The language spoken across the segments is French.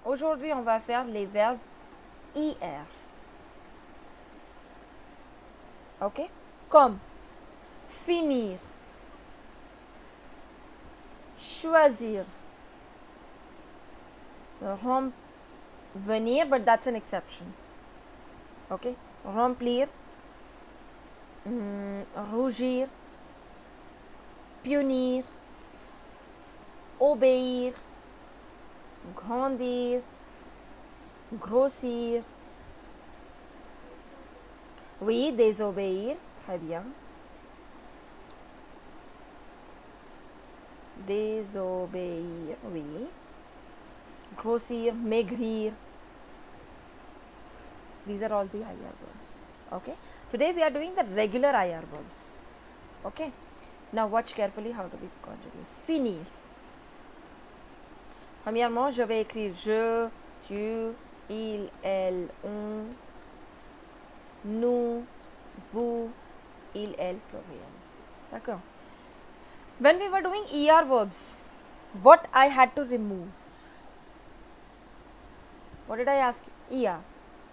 aujourd'hui, on va faire les verbes IR. Ok? Comme finir, choisir, venir, but that's an exception. Ok? Remplir, rougir, punir, obéir, grandir, grossir. Oui, désobéir, très bien. Désobéir, oui. Grossir, maigrir. These are all the IR verbs. Okay. Today we are doing the regular IR verbs. Okay. Now watch carefully how do we conjugate. Finir. Premièrement, je vais écrire je, tu, il, elle, on, nous, vous, il, elle, pluriel. D'accord. When we were doing ER verbs, what I had to remove? What did I ask you? ER.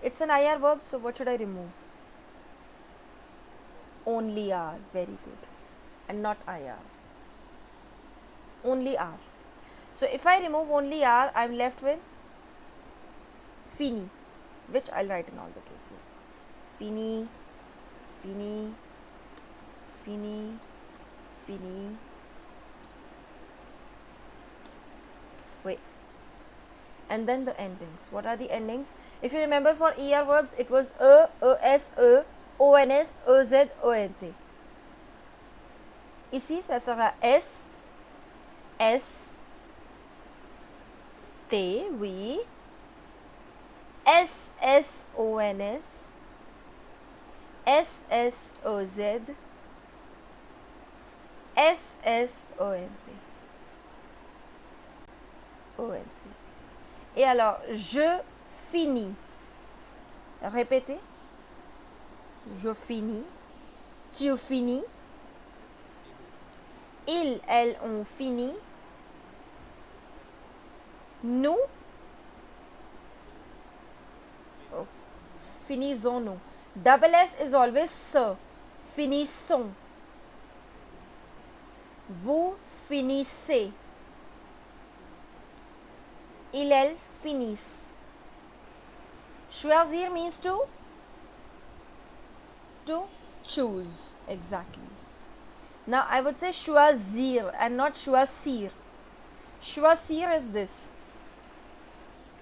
It's an IR verb, so what should I remove? Only R. Very good. And not IR. Only R. So if I remove only R, I am left with fini, which I'll write in all the cases. Fini, fini, fini, fini. Wait. And then the endings. What are the endings? If you remember for ER verbs, it was ES, ONS, EZ, ONT. Ici, ça sera S, S, T, oui. S, S, ONS, S, S, OZ, S, S, ONT. ONT. Et alors, je finis. Répétez. Je finis. Tu finis. Ils, elles ont fini. Nous. Oh, finissons-nous. Double S is always se. Finissons. Vous finissez. Ils, elles finissent. Choisir means to choose. Exactly. Now I would say choisir and not choisir. Choisir is this.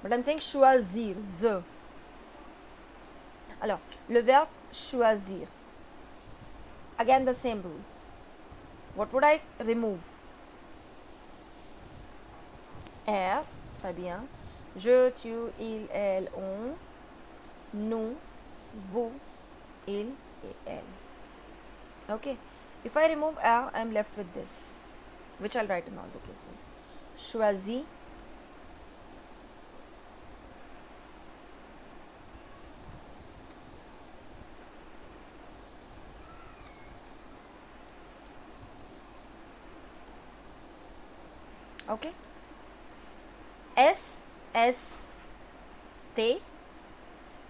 But I'm saying choisir. Z. Alors, le verbe choisir. Again the same rule. What would I remove? R. Très bien. Je, tu, il, elle, on, nous, vous, il et elle. Okay. If I remove R, I am left with this, which I'll write in all the cases. Choisi. Okay. S, S, T,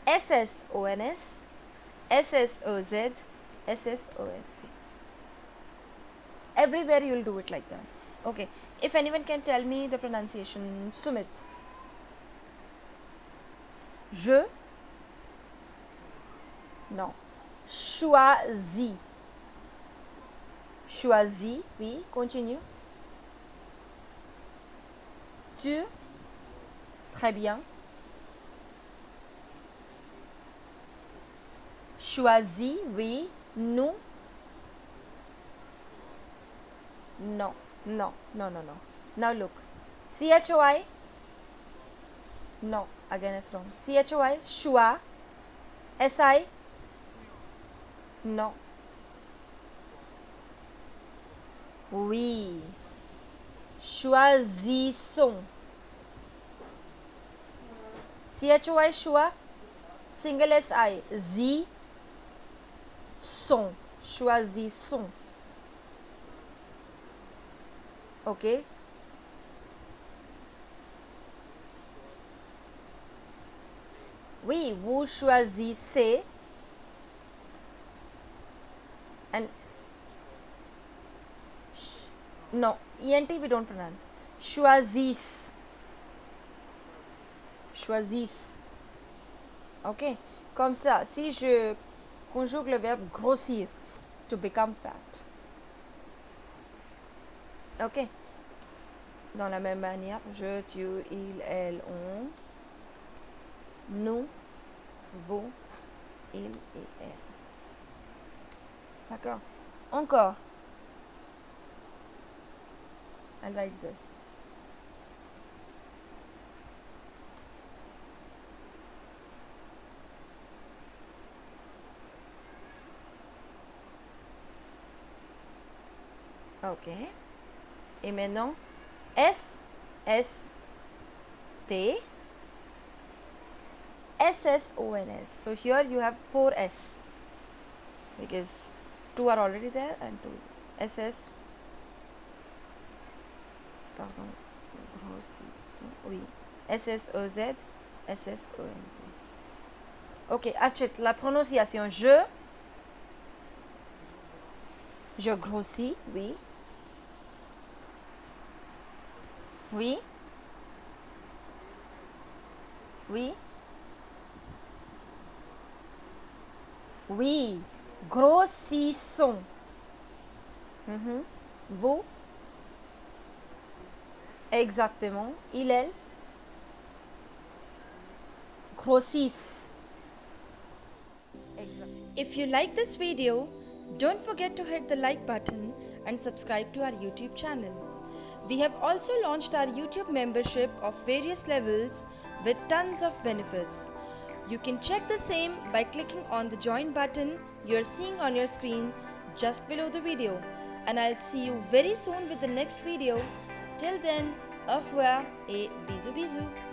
S, S, O, N, S, S, S, O, Z, S, S, O, N, T. Everywhere you will do it like that. Okay. If anyone can tell me the pronunciation, Sumit. Je. Non. Choisis. Choisis. Oui, continue. Tu. Très bien. Choisis. Oui. Nous. No, no, no, no, no. Now look. CHOI. No, again it's wrong. CHOI. Choix. SI. No. Oui. Choisissons. CHOI. Choix. Single SI. Z. Son. Choisissons. Okay. Oui, vous choisissez. And no, ENT we don't pronounce. Choisissent. Choisissent. Ok. Comme ça, si je conjugue le verbe grossir, to become fat. Ok. Dans la même manière, je, tu, il, elle, on, nous, vous, il et elle. D'accord. Encore. I'll write this. Ok. Et maintenant, S, S, T, S, S, O, N, S. So here you have 4 S. Because 2 are already there and 2. S, S. Pardon. Oui. S, S, O, Z, S, S, O, N, T. Ok. Achète la prononciation. Je grossis. Oui. Oui. Oui. Oui. Grossissons. Vous. Exactement. Il, elle. Grossissent. Exactly. If you like this video, don't forget to hit the like button and subscribe to our YouTube channel. We have also launched our YouTube membership of various levels with tons of benefits. You can check the same by clicking on the join button you're seeing on your screen just below the video. And I'll see you very soon with the next video. Till then, au revoir et bisous bisous.